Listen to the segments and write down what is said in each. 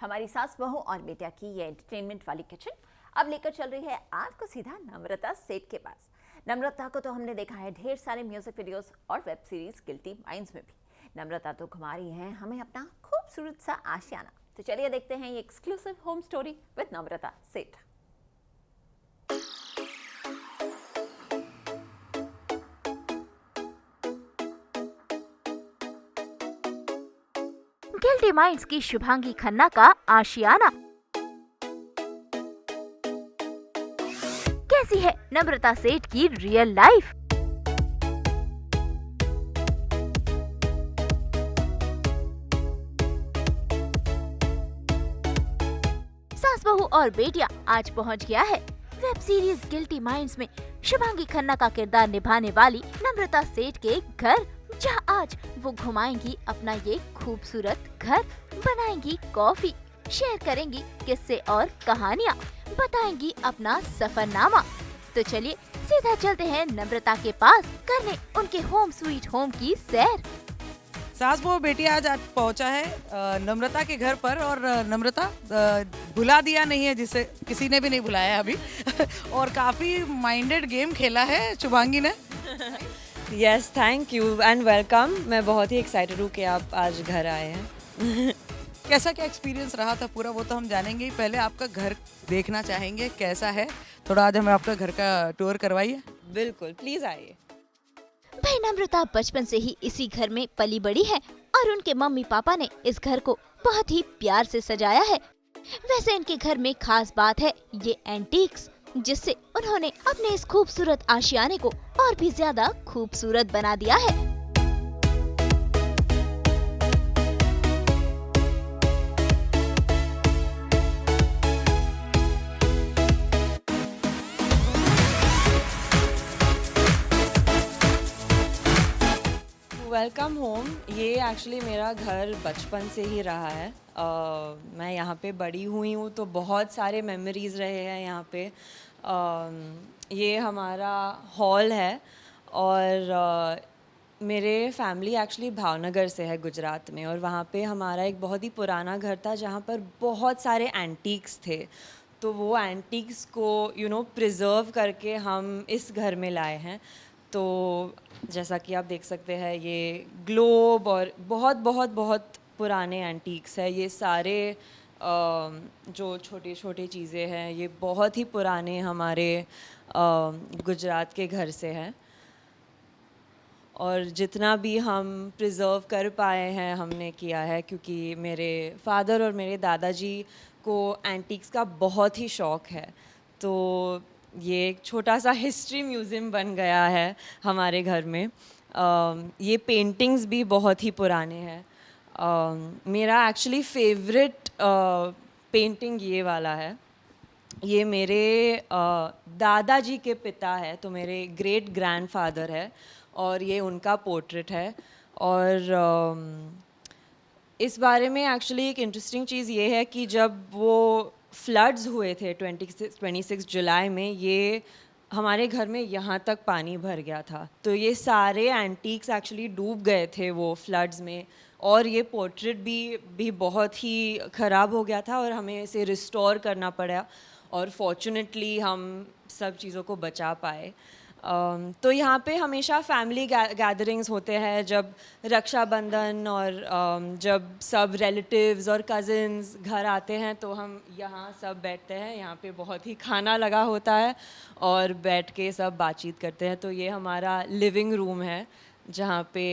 हमारी सास बहू और बेटा की ये एंटरटेनमेंट वाली किचन अब लेकर चल रही है आपको सीधा नम्रता सेठ के पास। नम्रता को तो हमने देखा है ढेर सारे म्यूजिक वीडियोस और वेब सीरीज गिल्टी माइंड्स में भी। नम्रता तो घुमा रही हैं हमें अपना खूबसूरत सा आशियाना। तो चलिए देखते हैं ये एक्सक्लूसिव होम स्टोरी विद नम्रता सेठ। गिल्टी माइंड्स की शुभांगी खन्ना का आशियाना। कैसी है नम्रता सेठ की रियल लाइफ? सास बहू और बेटियां आज पहुंच गया है वेब सीरीज गिल्टी माइंड्स में शुभांगी खन्ना का किरदार निभाने वाली नम्रता सेठ के घर, जहां आज वो घुमाएंगी अपना ये खूबसूरत घर, बनाएंगी कॉफी, शेयर करेंगी किस्से और कहानियाँ, बताएंगी अपना सफरनामा। तो चलिए सीधा चलते हैं नम्रता के पास करने उनके होम स्वीट होम की सैर। सास बहू बेटी आज पहुंचा है नम्रता के घर पर। और नम्रता भुला दिया नहीं है, जिसे किसी ने भी नहीं बुलाया अभी और काफी माइंडेड गेम खेला है शुभांगी ने। Yes, thank you and welcome. मैं बहुत ही एक्साइटेड हूँ कि आप आज घर आए हैं। कैसा क्या एक्सपीरियंस रहा था पूरा, वो तो हम जानेंगे ही। पहले आपका घर देखना चाहेंगे कैसा है, थोड़ा आज हमें आपका घर का टूर करवाइए। बिल्कुल, प्लीज आइए। भाई नम्रता बचपन से ही इसी घर में पली बड़ी है और उनके मम्मी पापा ने इस घर को बहुत ही प्यार से सजाया है। वैसे इनके घर में खास बात है ये एंटीक्स, जिससे उन्होंने अपने इस खूबसूरत आशियाने को और भी ज्यादा खूबसूरत बना दिया है। Welcome home. ये एक्चुअली मेरा घर बचपन से ही रहा है। मैं यहाँ पे बड़ी हुई हूँ तो बहुत सारे मेमोरीज़ रहे हैं यहाँ पे। ये हमारा हॉल है और मेरे फैमिली एक्चुअली भावनगर से है, गुजरात में। और वहाँ पे हमारा एक बहुत ही पुराना घर था जहाँ पर बहुत सारे एंटीक्स थे। तो वो एंटीक्स को प्रिजर्व करके हम इस घर में लाए हैं। तो जैसा कि आप देख सकते हैं ये ग्लोब और बहुत बहुत बहुत पुराने एंटीक्स है। ये सारे जो छोटे छोटे चीज़ें हैं ये बहुत ही पुराने हमारे गुजरात के घर से हैं। और जितना भी हम प्रिजर्व कर पाए हैं हमने किया है, क्योंकि मेरे फादर और मेरे दादाजी को एंटीक्स का बहुत ही शौक़ है। तो ये एक छोटा सा हिस्ट्री म्यूज़ियम बन गया है हमारे घर में। ये पेंटिंग्स भी बहुत ही पुराने हैं। मेरा एक्चुअली फेवरेट पेंटिंग ये वाला है। ये मेरे दादाजी के पिता है, तो मेरे ग्रेट ग्रैंडफादर है और ये उनका पोर्ट्रेट है। और इस बारे में एक्चुअली एक इंटरेस्टिंग चीज़ ये है कि जब वो फ्लड्स हुए थे 26 जुलाई में, ये हमारे घर में यहाँ तक पानी भर गया था। तो ये सारे एंटीक्स एक्चुअली डूब गए थे वो फ्लड्स में। और ये पोर्ट्रेट भी बहुत ही ख़राब हो गया था और हमें इसे रिस्टोर करना पड़ा। और फॉर्चुनेटली हम सब चीज़ों को बचा पाए। तो यहाँ पे हमेशा फैमिली गैदरिंग्स होते हैं, जब रक्षाबंधन और जब सब रिलेटिव्स और कज़िन्स घर आते हैं तो हम यहाँ सब बैठते हैं। यहाँ पे बहुत ही खाना लगा होता है और बैठ के सब बातचीत करते हैं। तो ये हमारा लिविंग रूम है जहाँ पे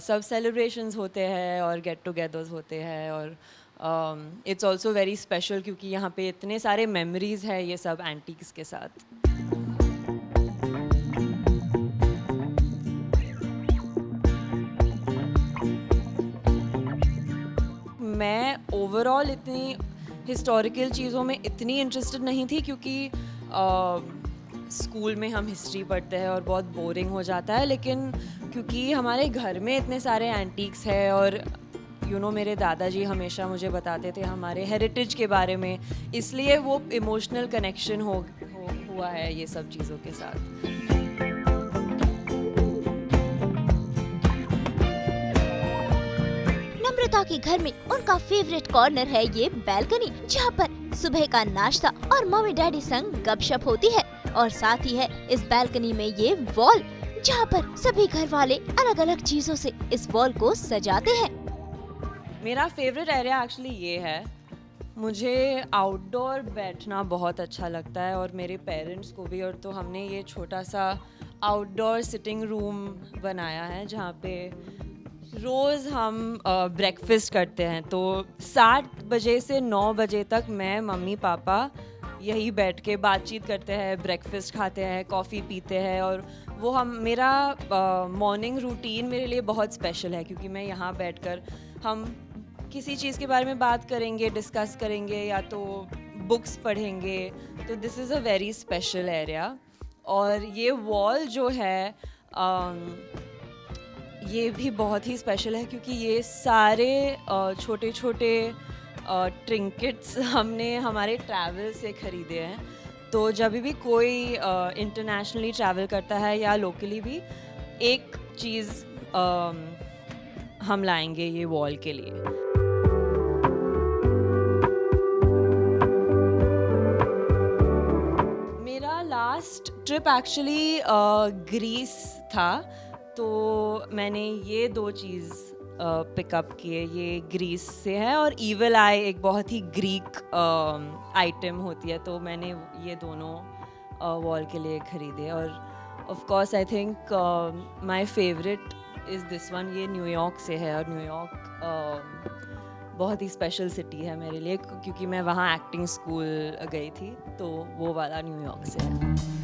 सब सेलिब्रेशंस होते हैं और गेट टुगेदर्स होते हैं। और इट्स ऑल्सो वेरी स्पेशल क्योंकि यहाँ पे इतने सारे मेमोरीज़ हैं ये सब एंटीक्स के साथ। मैं ओवरऑल इतनी हिस्टोरिकल चीज़ों में इतनी इंटरेस्टेड नहीं थी, क्योंकि स्कूल में हम हिस्ट्री पढ़ते हैं और बहुत बोरिंग हो जाता है। लेकिन क्योंकि हमारे घर में इतने सारे एंटीक्स हैं और मेरे दादाजी हमेशा मुझे बताते थे हमारे हेरिटेज के बारे में, इसलिए वो इमोशनल कनेक्शन हुआ है ये सब चीज़ों के साथ। नम्रता के घर में उनका फेवरेट कॉर्नर है ये बैल्कनी, जहाँ पर सुबह का नाश्ता और मम्मी डैडी संग गपशप होती है। और साथ ही है इस बैल्कनी में ये वॉल, जहाँ पर सभी घर वाले अलग अलग चीजों से इस वॉल को सजाते हैं। मेरा फेवरेट एरिया एक्चुअली ये है। मुझे आउटडोर बैठना बहुत अच्छा लगता है और मेरे पेरेंट्स को भी। और तो हमने ये छोटा सा आउटडोर सिटिंग रूम बनाया है जहाँ पे रोज़ हम ब्रेकफास्ट करते हैं। तो 7 बजे से 9 बजे तक मैं, मम्मी, पापा यही बैठ के बातचीत करते हैं, ब्रेकफास्ट खाते हैं, कॉफ़ी पीते हैं। और वो मेरा मॉर्निंग रूटीन मेरे लिए बहुत स्पेशल है, क्योंकि मैं यहाँ बैठकर हम किसी चीज़ के बारे में बात करेंगे, डिस्कस करेंगे, या तो बुक्स पढ़ेंगे। तो this is a very special area. और ये वॉल जो है ये भी बहुत ही स्पेशल है, क्योंकि ये सारे छोटे छोटे ट्रिंकेट्स हमने हमारे ट्रैवल से ख़रीदे हैं। तो जब भी कोई इंटरनेशनली ट्रैवल करता है या लोकली भी, एक चीज़ हम लाएंगे ये वॉल के लिए। मेरा लास्ट ट्रिप एक्चुअली ग्रीस था, तो मैंने ये 2 चीज़ पिकअप किए। ये ग्रीस से है, और ईविल आई एक बहुत ही ग्रीक आइटम होती है, तो मैंने ये दोनों वॉल के लिए ख़रीदे। और of course I think my favourite is this one. ये न्यूयॉर्क से है, और न्यूयॉर्क बहुत ही स्पेशल सिटी है मेरे लिए, क्योंकि मैं वहाँ एक्टिंग स्कूल गई थी, तो वो वाला न्यूयॉर्क से है।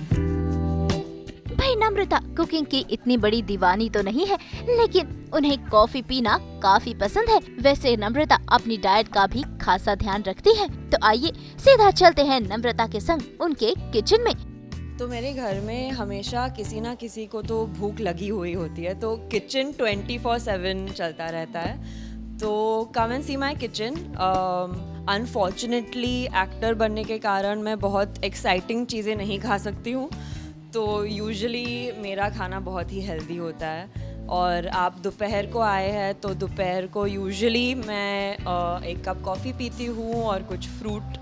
भाई नम्रता कुकिंग की इतनी बड़ी दीवानी तो नहीं है, लेकिन उन्हें कॉफी पीना काफी पसंद है। वैसे नम्रता अपनी डाइट का भी खासा ध्यान रखती है। तो आइए सीधा चलते हैं नम्रता के संग उनके किचन में। तो मेरे घर में हमेशा किसी ना किसी को तो भूख लगी हुई होती है, तो किचन 24/7 चलता रहता है। तो come and see my kitchen. Unfortunately actor बनने के कारण मैं बहुत एक्साइटिंग चीज़ें नहीं खा सकती हूँ, तो यूजुअली मेरा खाना बहुत ही हेल्दी होता है। और आप दोपहर को आए हैं, तो दोपहर को यूजुअली मैं 1 कप कॉफ़ी पीती हूँ और कुछ फ्रूट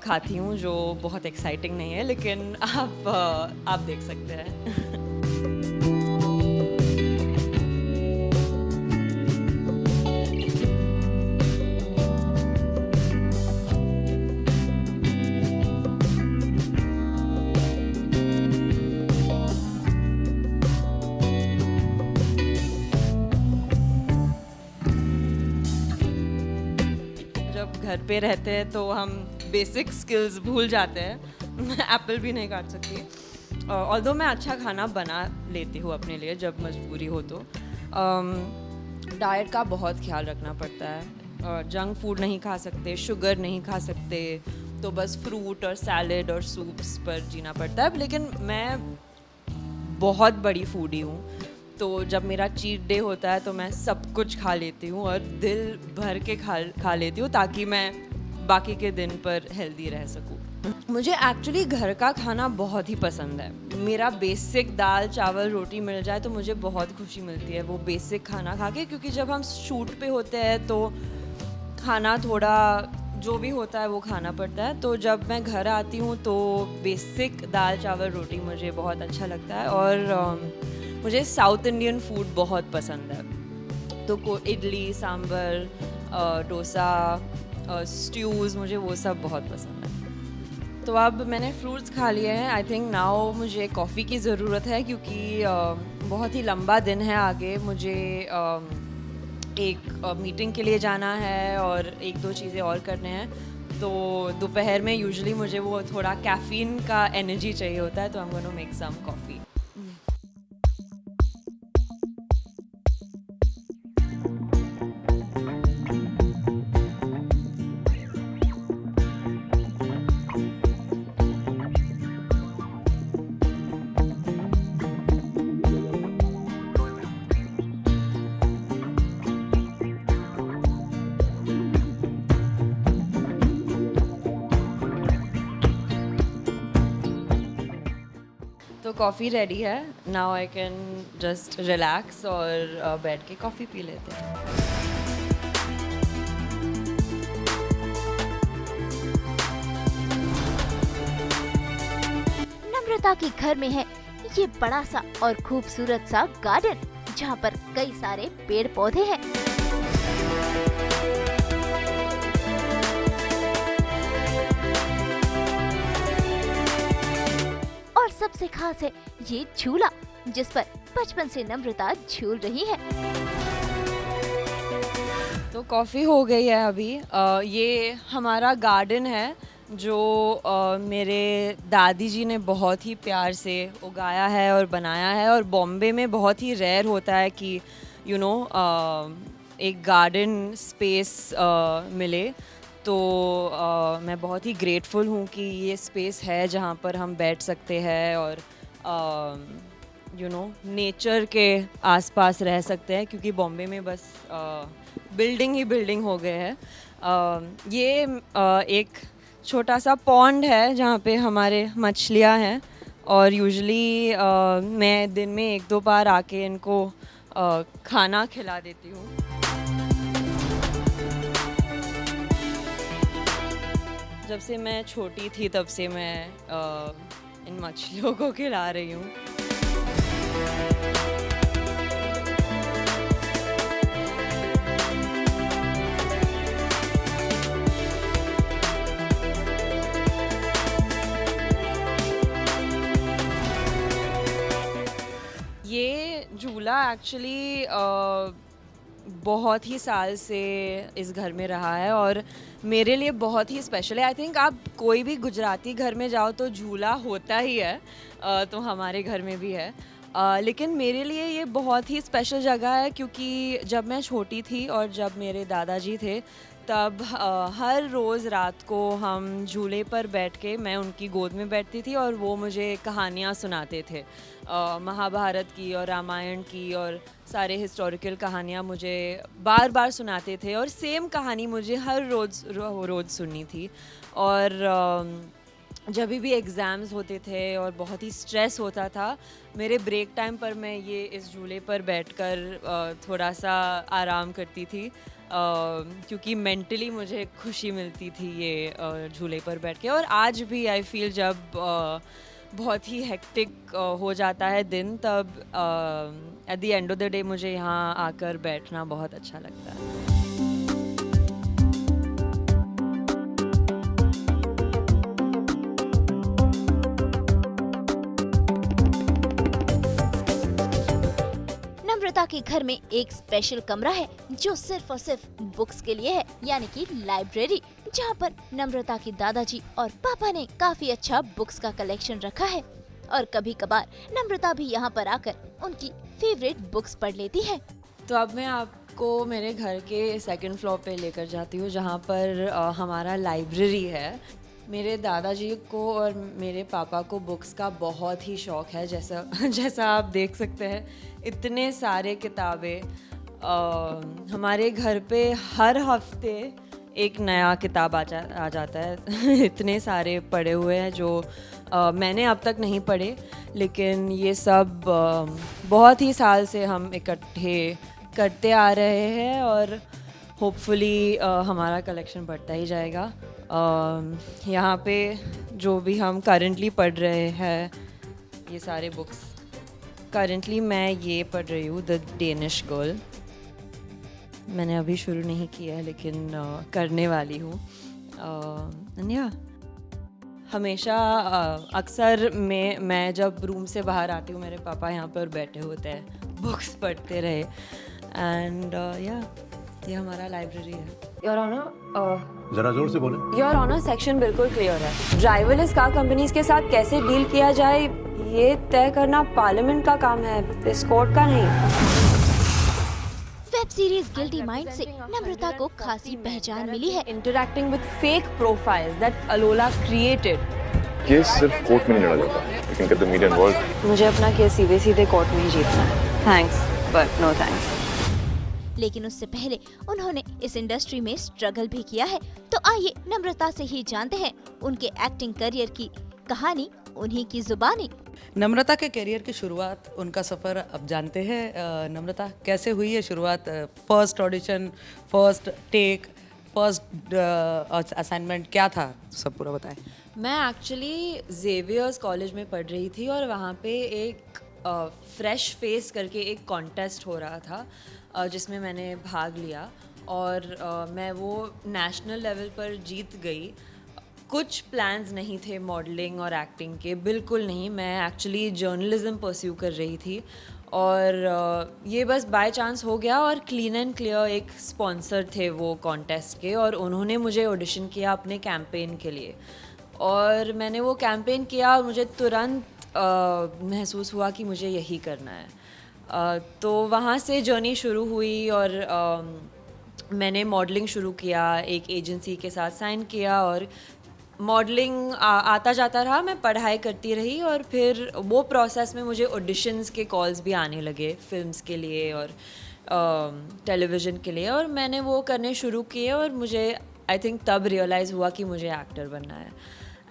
खाती हूँ, जो बहुत एक्साइटिंग नहीं है, लेकिन आप देख सकते हैं। घर पे रहते हैं तो हम बेसिक स्किल्स भूल जाते हैं। मैं एप्पल भी नहीं काट सकती, ऑल्दो मैं अच्छा खाना बना लेती हूँ अपने लिए जब मजबूरी हो तो। डाइट का बहुत ख्याल रखना पड़ता है। जंक फूड नहीं खा सकते, शुगर नहीं खा सकते, तो बस फ्रूट और सैलेड और सूप्स पर जीना पड़ता है। लेकिन मैं बहुत बड़ी फूडी हूँ, तो जब मेरा चीट डे होता है तो मैं सब कुछ खा लेती हूँ और दिल भर के खा लेती हूँ, ताकि मैं बाकी के दिन पर हेल्दी रह सकूँ। मुझे एक्चुअली घर का खाना बहुत ही पसंद है। मेरा बेसिक दाल चावल रोटी मिल जाए तो मुझे बहुत खुशी मिलती है वो बेसिक खाना खा के, क्योंकि जब हम शूट पे होते हैं तो खाना थोड़ा जो भी होता है वो खाना पड़ता है। तो जब मैं घर आती हूँ तो बेसिक दाल चावल रोटी मुझे बहुत अच्छा लगता है। और मुझे साउथ इंडियन फूड बहुत पसंद है, तो इडली सांभर, डोसा, स्ट्यूज़, मुझे वो सब बहुत पसंद है। तो अब मैंने फ्रूट्स खा लिए हैं। आई थिंक नाउ मुझे कॉफ़ी की ज़रूरत है, क्योंकि बहुत ही लंबा दिन है आगे। मुझे एक मीटिंग के लिए जाना है और 1-2 चीज़ें और करने हैं। तो दोपहर में यूजुअली मुझे वो थोड़ा कैफ़ीन का एनर्जी चाहिए होता है, तो I am gonna make some coffee. तो कॉफ़ी रेडी है। Now I can just relax और बैठ के कॉफ़ी पी लेते हैं। नम्रता के घर में है ये बड़ा सा और खूबसूरत सा गार्डन, जहाँ पर कई सारे पेड़ पौधे हैं। और सबसे खास है ये झूला, जिस पर बचपन से नम्रता झूल रही है। तो कॉफ़ी हो गई है अभी। ये हमारा गार्डन है जो मेरे दादी जी ने बहुत ही प्यार से उगाया है और बनाया है, और बॉम्बे में बहुत ही रेयर होता है कि एक गार्डन स्पेस मिले। तो मैं बहुत ही ग्रेटफुल हूँ कि ये स्पेस है जहाँ पर हम बैठ सकते हैं और नेचर के आसपास रह सकते हैं, क्योंकि बॉम्बे में बस बिल्डिंग ही बिल्डिंग हो गए हैं। ये एक छोटा सा पॉन्ड है जहाँ पे हमारे मछलियाँ हैं, और यूजुअली मैं दिन में 1-2 बार आके इनको खाना खिला देती हूँ। जब से मैं छोटी थी तब से मैं इन मछलियों को खिला रही हूँ। ये झूला एक्चुअली बहुत ही साल से इस घर में रहा है और मेरे लिए बहुत ही स्पेशल है। आई थिंक आप कोई भी गुजराती घर में जाओ तो झूला होता ही है, तो हमारे घर में भी है। लेकिन मेरे लिए ये बहुत ही स्पेशल जगह है, क्योंकि जब मैं छोटी थी और जब मेरे दादाजी थे तब हर रोज़ रात को हम झूले पर बैठ के, मैं उनकी गोद में बैठती थी और वो मुझे कहानियाँ सुनाते थे, महाभारत की और रामायण की, और सारे हिस्टोरिकल कहानियाँ मुझे बार बार सुनाते थे, और सेम कहानी मुझे हर रोज़ सुननी थी। और जब भी एग्ज़ाम्स होते थे और बहुत ही स्ट्रेस होता था, मेरे ब्रेक टाइम पर मैं ये इस झूले पर बैठकर थोड़ा सा आराम करती थी, क्योंकि मेंटली मुझे खुशी मिलती थी ये झूले पर बैठ के। और आज भी आई फील जब बहुत ही हेक्टिक हो जाता है दिन, तब at the end of the day मुझे यहाँ आकर बैठना बहुत अच्छा लगता है। नम्रता के घर में एक स्पेशल कमरा है जो सिर्फ और सिर्फ बुक्स के लिए है, यानी कि लाइब्रेरी, जहाँ पर नम्रता के दादाजी और पापा ने काफी अच्छा बुक्स का कलेक्शन रखा है। और कभी कभार नम्रता भी यहाँ पर आकर उनकी फेवरेट बुक्स पढ़ लेती है। तो अब मैं आपको मेरे घर के 2nd फ्लोर पे लेकर जाती हूँ, जहाँ पर हमारा लाइब्रेरी है। मेरे दादाजी को और मेरे पापा को बुक्स का बहुत ही शौक़ है, जैसा आप देख सकते हैं, इतने सारे किताबें। हमारे घर पे हर हफ्ते एक नया किताब आ जाता है। इतने सारे पढ़े हुए हैं जो मैंने अब तक नहीं पढ़े, लेकिन ये सब बहुत ही साल से हम इकट्ठे करते आ रहे हैं, और होपफुली हमारा कलेक्शन बढ़ता ही जाएगा। यहाँ पे जो भी हम करंटली पढ़ रहे हैं ये सारे बुक्स, करंटली मैं ये पढ़ रही हूँ द डेनिश गर्ल। मैंने अभी शुरू नहीं किया है, लेकिन करने वाली हूँ। हमेशा अक्सर मैं जब रूम से बाहर आती हूँ, मेरे पापा यहाँ पर बैठे होते हैं, बुक्स पढ़ते रहे, एंड ये हमारा लाइब्रेरी है। योर ऑनर, जरा जोर से बोले। योर ऑनर, सेक्शन बिल्कुल क्लियर है। ड्राइवरलेस कार कंपनीज के साथ कैसे डील किया जाए ये तय करना पार्लियामेंट का काम है, इस कोर्ट का नहीं। वेब सीरीज गिल्टी माइंड से नम्रता को खासी पहचान मिली है। Interacting with fake profiles that अलोला क्रिएटेड। केस सिर्फ कोर्ट में नहीं लड़ा जाता, लेकिन get the media involved। मुझे अपना केस सीधे सीधे कोर्ट में ही जीतना है। Thanks but no thanks. लेकिन उससे पहले उन्होंने इस इंडस्ट्री में स्ट्रगल भी किया है। तो आइए नम्रता से ही जानते हैं उनके एक्टिंग करियर की कहानी, उन्हीं की जुबानी। नम्रता के करियर की शुरुआत, उनका सफ़र अब जानते हैं। नम्रता, कैसे हुई है शुरुआत? First audition, first take, first assignment क्या था, सब पूरा बताएं। मैं एक्चुअली जेवियर्स कॉलेज में पढ़ रही थी और वहाँ पे एक फ्रेश फेस करके एक कॉन्टेस्ट हो रहा था जिसमें मैंने भाग लिया और मैं वो नेशनल लेवल पर जीत गई। कुछ प्लान्स नहीं थे मॉडलिंग और एक्टिंग के, बिल्कुल नहीं। मैं एक्चुअली जर्नलिज्म परस्यू कर रही थी और ये बस बाय चांस हो गया। और क्लीन एंड क्लियर एक स्पॉन्सर थे वो कॉन्टेस्ट के और उन्होंने मुझे ऑडिशन किया अपने कैंपेन के लिए और मैंने वो कैंपेन किया और मुझे तुरंत महसूस हुआ कि मुझे यही करना है। तो वहाँ से जर्नी शुरू हुई और मैंने मॉडलिंग शुरू किया, एक एजेंसी के साथ साइन किया और मॉडलिंग आता जाता रहा। मैं पढ़ाई करती रही और फिर वो प्रोसेस में मुझे ऑडिशंस के कॉल्स भी आने लगे फिल्म्स के लिए और टेलीविज़न के लिए और मैंने वो करने शुरू किए और मुझे आई थिंक तब रियलाइज़ हुआ कि मुझे एक्टर बनना है।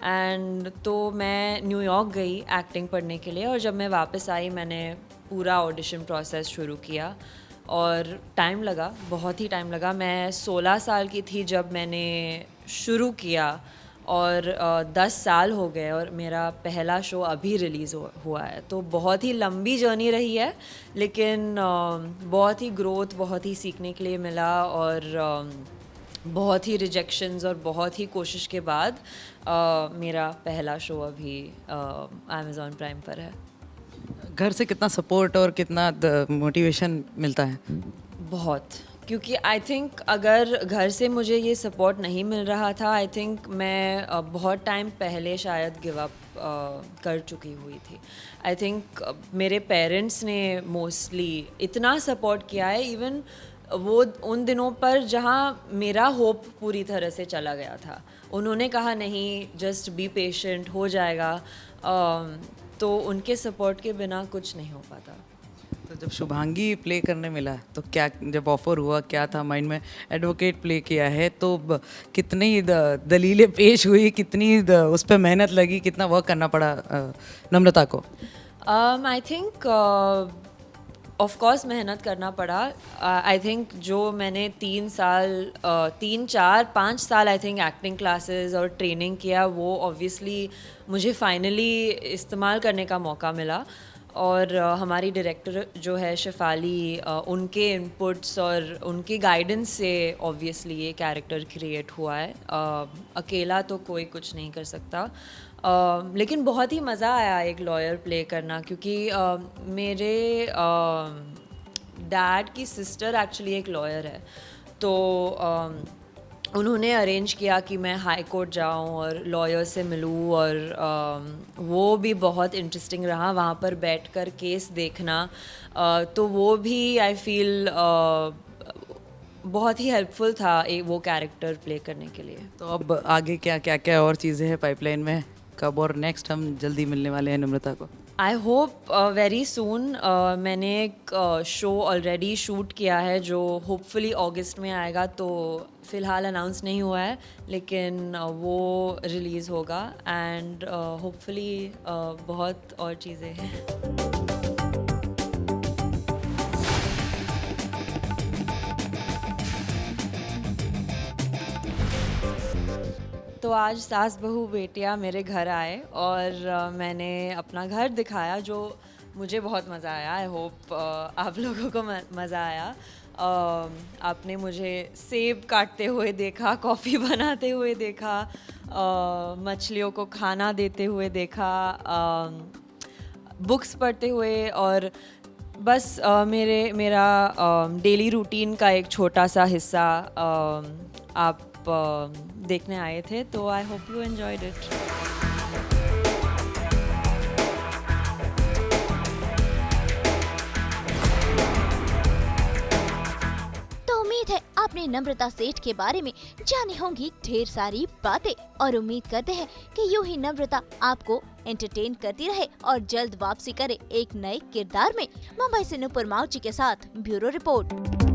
एंड तो मैं न्यूयॉर्क गई एक्टिंग पढ़ने के लिए और जब मैं वापस आई मैंने पूरा ऑडिशन प्रोसेस शुरू किया और टाइम लगा, बहुत ही टाइम लगा। मैं 16 साल की थी जब मैंने शुरू किया और 10 साल हो गए और मेरा पहला शो अभी रिलीज़ हुआ है। तो बहुत ही लंबी जर्नी रही है लेकिन बहुत ही ग्रोथ, बहुत ही सीखने के लिए मिला और बहुत ही रिजेक्शंस और बहुत ही कोशिश के बाद मेरा पहला शो अभी अमेज़ॉन प्राइम पर है। घर से कितना सपोर्ट और कितना मोटिवेशन मिलता है? बहुत, क्योंकि आई थिंक अगर घर से मुझे ये सपोर्ट नहीं मिल रहा था आई थिंक मैं बहुत टाइम पहले शायद गिव अप कर चुकी हुई थी। आई थिंक मेरे पेरेंट्स ने मोस्टली इतना सपोर्ट किया है, इवन वो उन दिनों पर जहाँ मेरा होप पूरी तरह से चला गया था। उन्होंने कहा नहीं, जस्ट बी पेशेंट, हो जाएगा। तो उनके सपोर्ट के बिना कुछ नहीं हो पाता। तो जब शुभांगी प्ले करने मिला तो क्या, जब ऑफर हुआ क्या था माइंड में? एडवोकेट प्ले किया है तो कितनी दलीलें पेश हुई, कितनी उस पर मेहनत लगी, कितना वर्क करना पड़ा नम्रता को? आई थिंक ऑफ कोर्स मेहनत करना पड़ा। आई थिंक जो मैंने 3 साल 3, 4, 5 साल आई थिंक एक्टिंग क्लासेस और ट्रेनिंग किया वो ऑब्वियसली मुझे फाइनली इस्तेमाल करने का मौका मिला। और हमारी डायरेक्टर जो है शेफाली, उनके इनपुट्स और उनकी गाइडेंस से ऑब्वियसली ये कैरेक्टर क्रिएट हुआ है। अकेला तो कोई कुछ नहीं कर सकता। लेकिन बहुत ही मज़ा आया एक लॉयर प्ले करना, क्योंकि मेरे डैड की सिस्टर एक्चुअली एक लॉयर है। तो उन्होंने अरेंज किया कि मैं हाई कोर्ट जाऊं और लॉयर से मिलूं और वो भी बहुत इंटरेस्टिंग रहा वहाँ पर बैठकर केस देखना। तो वो भी आई फील बहुत ही हेल्पफुल था वो कैरेक्टर प्ले करने के लिए। तो अब आगे क्या क्या क्या और चीज़ें हैं पाइपलाइन में? कब और नेक्स्ट हम जल्दी मिलने वाले हैं नम्रता को? I hope very soon. मैंने एक शो ऑलरेडी शूट किया है जो होपफुली अगस्त में आएगा, तो फ़िलहाल अनाउंस नहीं हुआ है लेकिन वो रिलीज़ होगा एंड होपफुली बहुत और चीज़ें हैं। तो आज सास बहू बेटियां मेरे घर आए और मैंने अपना घर दिखाया जो मुझे बहुत मज़ा आया। आई होप आप लोगों को मज़ा आया। आपने मुझे सेब काटते हुए देखा, कॉफ़ी बनाते हुए देखा, मछलियों को खाना देते हुए देखा, बुक्स पढ़ते हुए और बस मेरा डेली रूटीन का एक छोटा सा हिस्सा आप देखने आए थे। तो I hope you enjoyed it. तो उम्मीद है आपने नम्रता सेठ के बारे में जानी होंगी ढेर सारी बातें और उम्मीद करते हैं कि यूं ही नम्रता आपको एंटरटेन करती रहे और जल्द वापसी करे एक नए किरदार में। मुंबई से नुपुर माउची के साथ ब्यूरो रिपोर्ट।